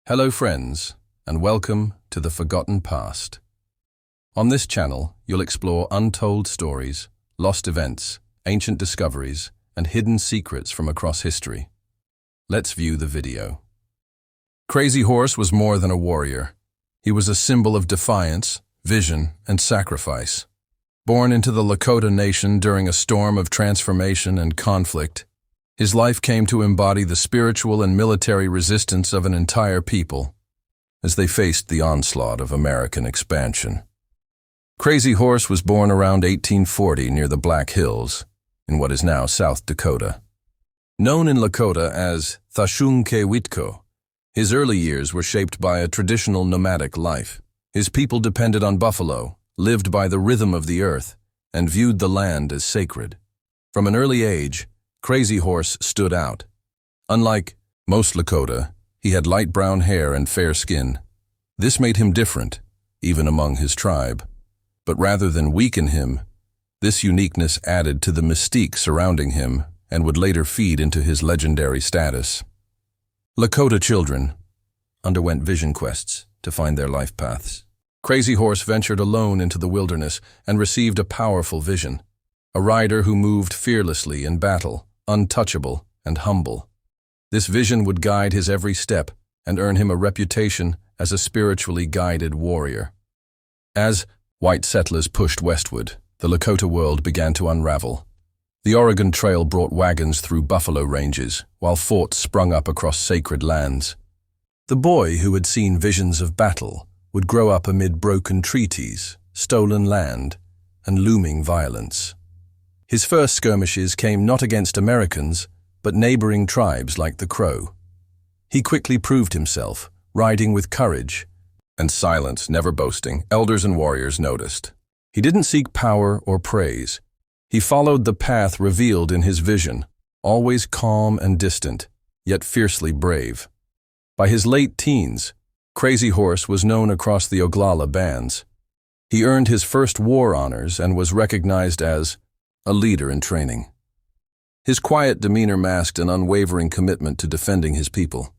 Hello friends, and welcome to the Forgotten Past. On this channel, you'll explore untold stories, lost events, ancient discoveries, and hidden secrets from across history. Let's view the video. Crazy Horse was more than a warrior. He was a symbol of defiance, vision, and sacrifice. Born into the Lakota nation during a storm of transformation and conflict, his life came to embody the spiritual and military resistance of an entire people as they faced the onslaught of American expansion. Crazy Horse was born around 1840 near the Black Hills, in what is now South Dakota. Known in Lakota as Thashunke-Witko, his early years were shaped by a traditional nomadic life. His people depended on buffalo, lived by the rhythm of the earth, and viewed the land as sacred. From an early age, Crazy Horse stood out. Unlike most Lakota, he had light brown hair and fair skin. This made him different, even among his tribe. But rather than weaken him, this uniqueness added to the mystique surrounding him and would later feed into his legendary status. Lakota children underwent vision quests to find their life paths. Crazy Horse ventured alone into the wilderness and received a powerful vision. A rider who moved fearlessly in battle, untouchable and humble. This vision would guide his every step and earn him a reputation as a spiritually guided warrior. As white settlers pushed westward, the Lakota world began to unravel. The Oregon Trail brought wagons through buffalo ranges, while forts sprung up across sacred lands. The boy who had seen visions of battle would grow up amid broken treaties, stolen land, and looming violence. His first skirmishes came not against Americans, but neighboring tribes like the Crow. He quickly proved himself, riding with courage and silence, never boasting. Elders and warriors noticed. He didn't seek power or praise. He followed the path revealed in his vision, always calm and distant, yet fiercely brave. By his late teens, Crazy Horse was known across the Oglala bands. He earned his first war honors and was recognized as a leader in training. His quiet demeanor masked an unwavering commitment to defending his people.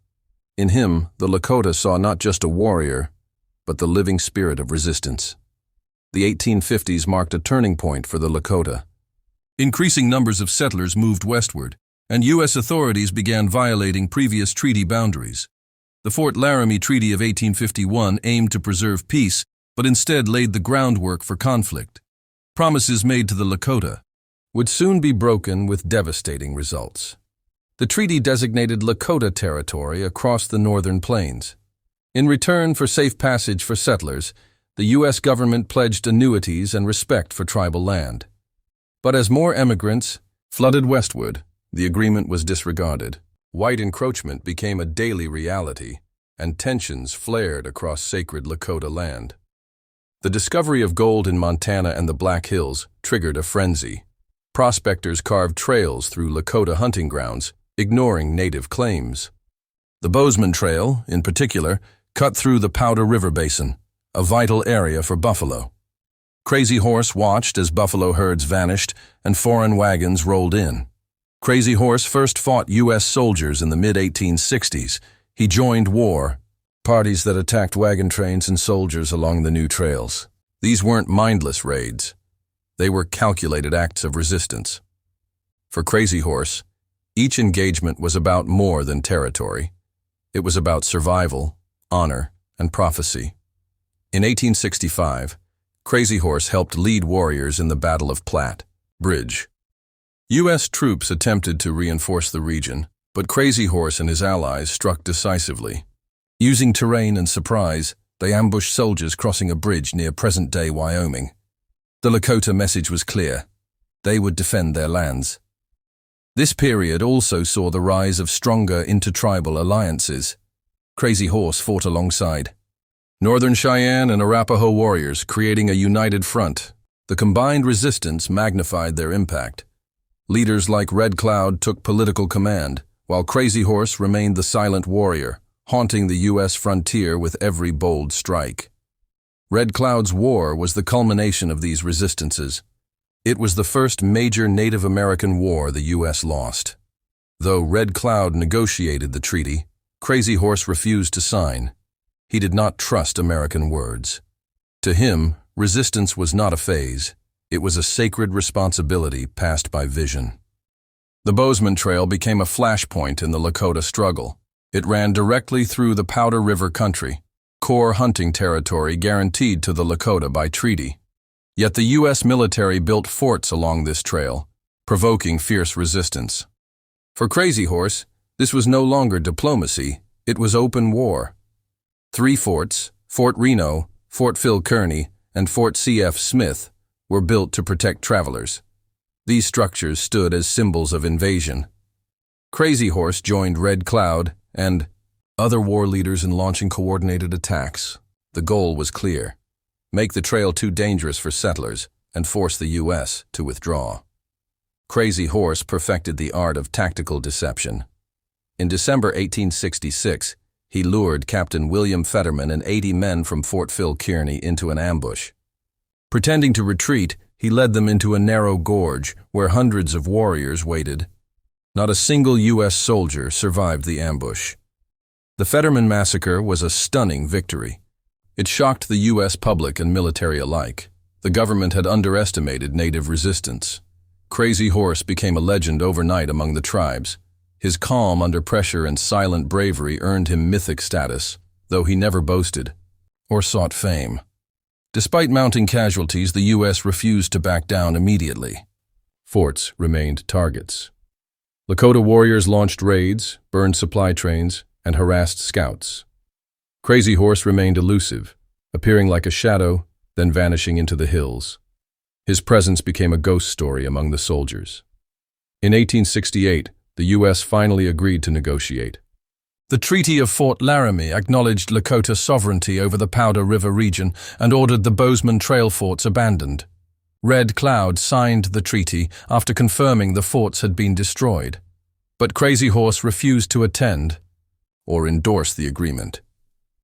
In him, the Lakota saw not just a warrior, but the living spirit of resistance. The 1850s marked a turning point for the Lakota. Increasing numbers of settlers moved westward, and U.S. authorities began violating previous treaty boundaries. The Fort Laramie Treaty of 1851 aimed to preserve peace, but instead laid the groundwork for conflict. Promises made to the Lakota would soon be broken with devastating results. The treaty designated Lakota territory across the northern plains. In return for safe passage for settlers, the U.S. government pledged annuities and respect for tribal land. But as more immigrants flooded westward, the agreement was disregarded. White encroachment became a daily reality, and tensions flared across sacred Lakota land. The discovery of gold in Montana and the Black Hills triggered a frenzy. Prospectors carved trails through Lakota hunting grounds, ignoring native claims. The Bozeman Trail, in particular, cut through the Powder River Basin, a vital area for buffalo. Crazy Horse watched as buffalo herds vanished and foreign wagons rolled in. Crazy Horse first fought U.S. soldiers in the mid-1860s. He joined war, parties that attacked wagon trains and soldiers along the new trails. These weren't mindless raids. They were calculated acts of resistance. For Crazy Horse, each engagement was about more than territory. It was about survival, honor, and prophecy. In 1865, Crazy Horse helped lead warriors in the Battle of Platte Bridge. U.S. troops attempted to reinforce the region, but Crazy Horse and his allies struck decisively. Using terrain and surprise, they ambushed soldiers crossing a bridge near present-day Wyoming. The Lakota message was clear. They would defend their lands. This period also saw the rise of stronger intertribal alliances. Crazy Horse fought alongside Northern Cheyenne and Arapaho warriors, creating a united front. The combined resistance magnified their impact. Leaders like Red Cloud took political command, while Crazy Horse remained the silent warrior, haunting the U.S. frontier with every bold strike. Red Cloud's war was the culmination of these resistances. It was the first major Native American war the U.S. lost. Though Red Cloud negotiated the treaty, Crazy Horse refused to sign. He did not trust American words. To him, resistance was not a phase. It was a sacred responsibility passed by vision. The Bozeman Trail became a flashpoint in the Lakota struggle. It ran directly through the Powder River country, core hunting territory guaranteed to the Lakota by treaty. Yet the U.S. military built forts along this trail, provoking fierce resistance. For Crazy Horse, this was no longer diplomacy, it was open war. 3 forts, Fort Reno, Fort Phil Kearny, and Fort C.F. Smith, were built to protect travelers. These structures stood as symbols of invasion. Crazy Horse joined Red Cloud and other war leaders in launching coordinated attacks. The goal was clear: make the trail too dangerous for settlers and force the U.S. to withdraw. Crazy Horse perfected the art of tactical deception. In December 1866, he lured Captain William Fetterman and 80 men from Fort Phil Kearny into an ambush. Pretending to retreat, he led them into a narrow gorge where hundreds of warriors waited. Not a single U.S. soldier survived the ambush. The Fetterman massacre was a stunning victory. It shocked the U.S. public and military alike. The government had underestimated native resistance. Crazy Horse became a legend overnight among the tribes. His calm under pressure and silent bravery earned him mythic status, though he never boasted or sought fame. Despite mounting casualties, the U.S. refused to back down immediately. Forts remained targets. Lakota warriors launched raids, burned supply trains, and harassed scouts. Crazy Horse remained elusive, appearing like a shadow, then vanishing into the hills. His presence became a ghost story among the soldiers. In 1868, the U.S. finally agreed to negotiate. The Treaty of Fort Laramie acknowledged Lakota sovereignty over the Powder River region and ordered the Bozeman Trail forts abandoned. Red Cloud signed the treaty after confirming the forts had been destroyed. But Crazy Horse refused to attend or endorse the agreement.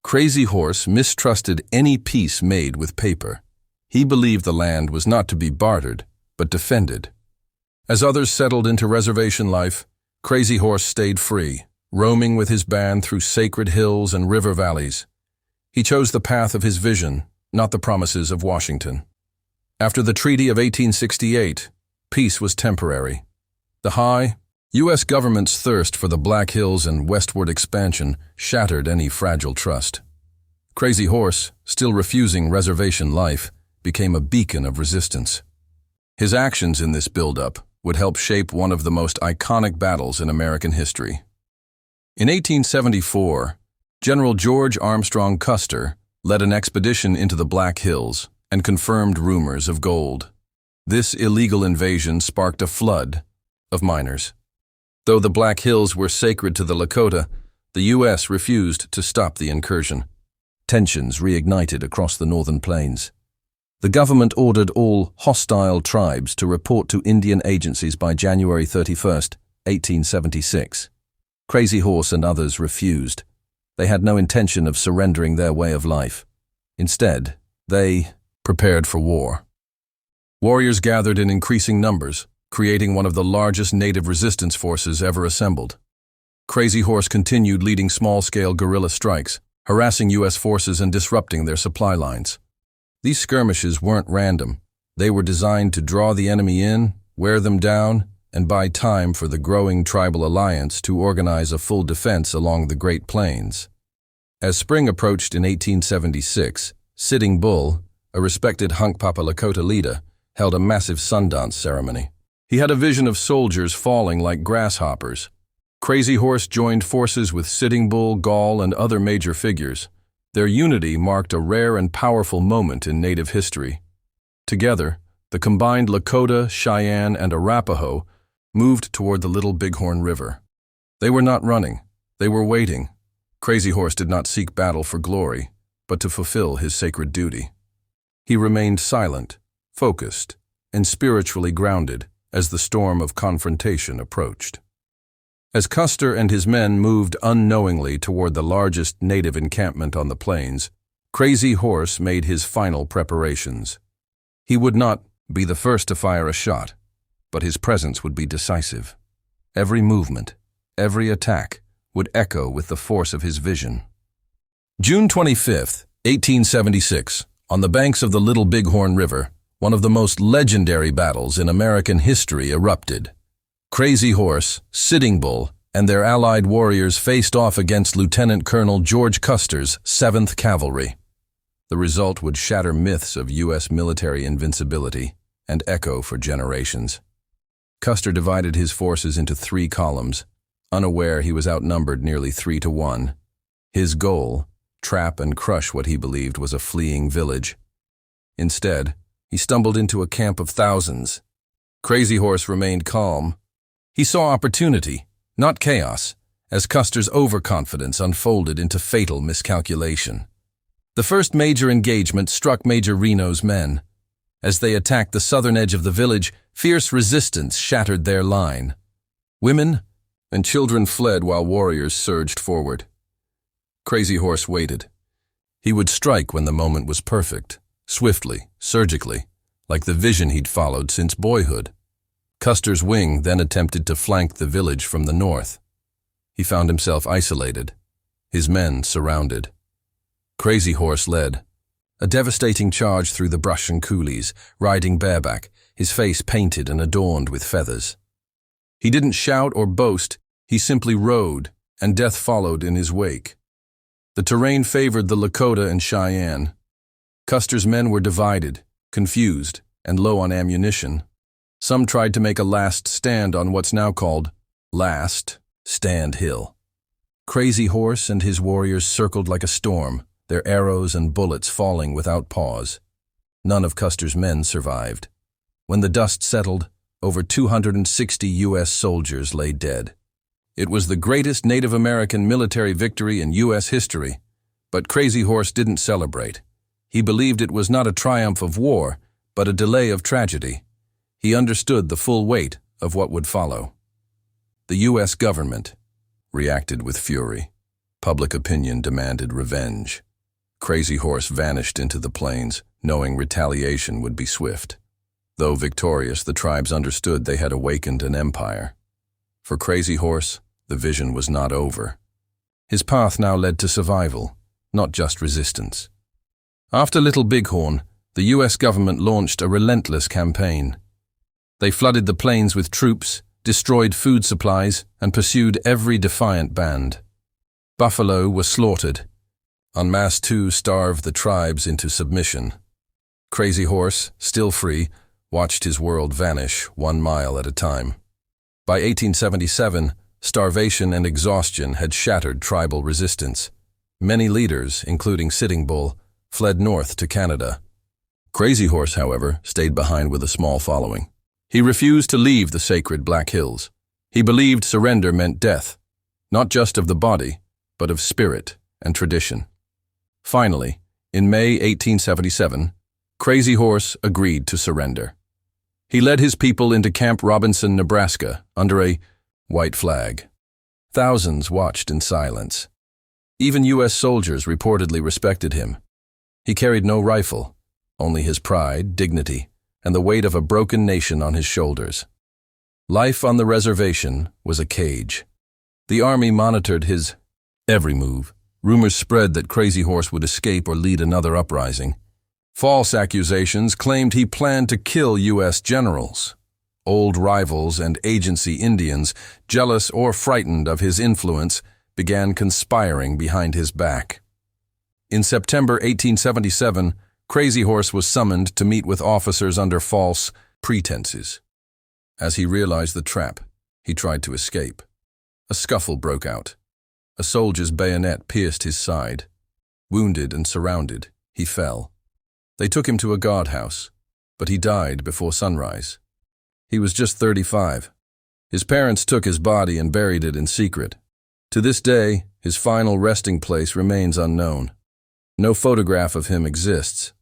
Crazy Horse mistrusted any peace made with paper. He believed the land was not to be bartered, but defended. As others settled into reservation life, Crazy Horse stayed free, roaming with his band through sacred hills and river valleys. He chose the path of his vision, not the promises of Washington. After the Treaty of 1868, peace was temporary. The high U.S. government's thirst for the Black Hills and westward expansion shattered any fragile trust. Crazy Horse, still refusing reservation life, became a beacon of resistance. His actions in this buildup would help shape one of the most iconic battles in American history. In 1874, General George Armstrong Custer led an expedition into the Black Hills and confirmed rumors of gold. This illegal invasion sparked a flood of miners. Though the Black Hills were sacred to the Lakota, the U.S. refused to stop the incursion. Tensions reignited across the northern plains. The government ordered all hostile tribes to report to Indian agencies by January 31, 1876. Crazy Horse and others refused. They had no intention of surrendering their way of life. Instead, they prepared for war. Warriors gathered in increasing numbers, creating one of the largest native resistance forces ever assembled. Crazy Horse continued leading small-scale guerrilla strikes, harassing U.S. forces and disrupting their supply lines. These skirmishes weren't random. They were designed to draw the enemy in, wear them down, and buy time for the growing tribal alliance to organize a full defense along the Great Plains. As spring approached in 1876, Sitting Bull, a respected Hunkpapa Lakota leader, held a massive sundance ceremony. He had a vision of soldiers falling like grasshoppers. Crazy Horse joined forces with Sitting Bull, Gall, and other major figures. Their unity marked a rare and powerful moment in Native history. Together, the combined Lakota, Cheyenne, and Arapaho moved toward the Little Bighorn River. They were not running, they were waiting. Crazy Horse did not seek battle for glory, but to fulfill his sacred duty. He remained silent, focused, and spiritually grounded as the storm of confrontation approached. As Custer and his men moved unknowingly toward the largest native encampment on the plains, Crazy Horse made his final preparations. He would not be the first to fire a shot, but his presence would be decisive. Every movement, every attack, would echo with the force of his vision. June 25, 1876, on the banks of the Little Bighorn River, one of the most legendary battles in American history erupted. Crazy Horse, Sitting Bull, and their allied warriors faced off against Lieutenant Colonel George Custer's 7th Cavalry. The result would shatter myths of U.S. military invincibility and echo for generations. Custer divided his forces into 3 columns, unaware he was outnumbered nearly 3-1. His goal, trap and crush what he believed was a fleeing village. Instead, he stumbled into a camp of thousands. Crazy Horse remained calm. He saw opportunity, not chaos, as Custer's overconfidence unfolded into fatal miscalculation. The first major engagement struck Major Reno's men. As they attacked the southern edge of the village, fierce resistance shattered their line. Women and children fled while warriors surged forward. Crazy Horse waited. He would strike when the moment was perfect, swiftly, surgically, like the vision he'd followed since boyhood. Custer's wing then attempted to flank the village from the north. He found himself isolated, his men surrounded. Crazy Horse led, a devastating charge through the brush and coulees, riding bareback, his face painted and adorned with feathers. He didn't shout or boast, he simply rode, and death followed in his wake. The terrain favored the Lakota and Cheyenne. Custer's men were divided, confused, and low on ammunition. Some tried to make a last stand on what's now called Last Stand Hill. Crazy Horse and his warriors circled like a storm, their arrows and bullets falling without pause. None of Custer's men survived. When the dust settled, over 260 U.S. soldiers lay dead. It was the greatest Native American military victory in U.S. history, but Crazy Horse didn't celebrate. He believed it was not a triumph of war, but a delay of tragedy. He understood the full weight of what would follow. The U.S. government reacted with fury. Public opinion demanded revenge. Crazy Horse vanished into the plains, knowing retaliation would be swift. Though victorious, the tribes understood they had awakened an empire. For Crazy Horse, the vision was not over. His path now led to survival, not just resistance. After Little Bighorn, the U.S. government launched a relentless campaign. They flooded the plains with troops, destroyed food supplies, and pursued every defiant band. Buffalo were slaughtered. En masse too starved the tribes into submission. Crazy Horse, still free, watched his world vanish 1 mile at a time. By 1877, starvation and exhaustion had shattered tribal resistance. Many leaders, including Sitting Bull, fled north to Canada. Crazy Horse, however, stayed behind with a small following. He refused to leave the sacred Black Hills. He believed surrender meant death, not just of the body, but of spirit and tradition. Finally, in May 1877, Crazy Horse agreed to surrender. He led his people into Camp Robinson, Nebraska, under a white flag. Thousands watched in silence. Even U.S. soldiers reportedly respected him. He carried no rifle, only his pride, dignity, and the weight of a broken nation on his shoulders. Life on the reservation was a cage. The army monitored his every move. Rumors spread that Crazy Horse would escape or lead another uprising. False accusations claimed he planned to kill U.S. generals. Old rivals and agency Indians, jealous or frightened of his influence, began conspiring behind his back. In September 1877, Crazy Horse was summoned to meet with officers under false pretenses. As he realized the trap, he tried to escape. A scuffle broke out. A soldier's bayonet pierced his side. Wounded and surrounded, he fell. They took him to a guardhouse, but he died before sunrise. He was just 35. His parents took his body and buried it in secret. To this day, his final resting place remains unknown. No photograph of him exists.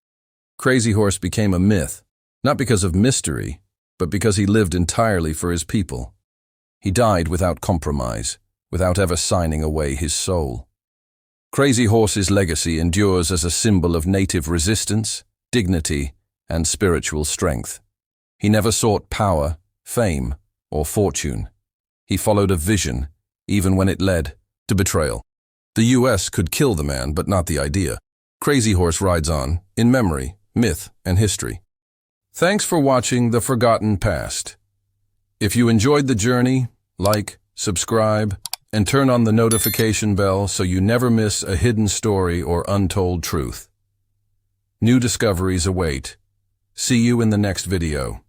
Crazy Horse became a myth, not because of mystery, but because he lived entirely for his people. He died without compromise, without ever signing away his soul. Crazy Horse's legacy endures as a symbol of native resistance, dignity, and spiritual strength. He never sought power, fame, or fortune. He followed a vision, even when it led To betrayal. The U.S. could kill the man, but not the idea. Crazy Horse rides on, in memory, myth, and history. Thanks for watching The Forgotten Past. If you enjoyed the journey, like, subscribe, and turn on the notification bell so you never miss a hidden story or untold truth. New discoveries await. See you in the next video.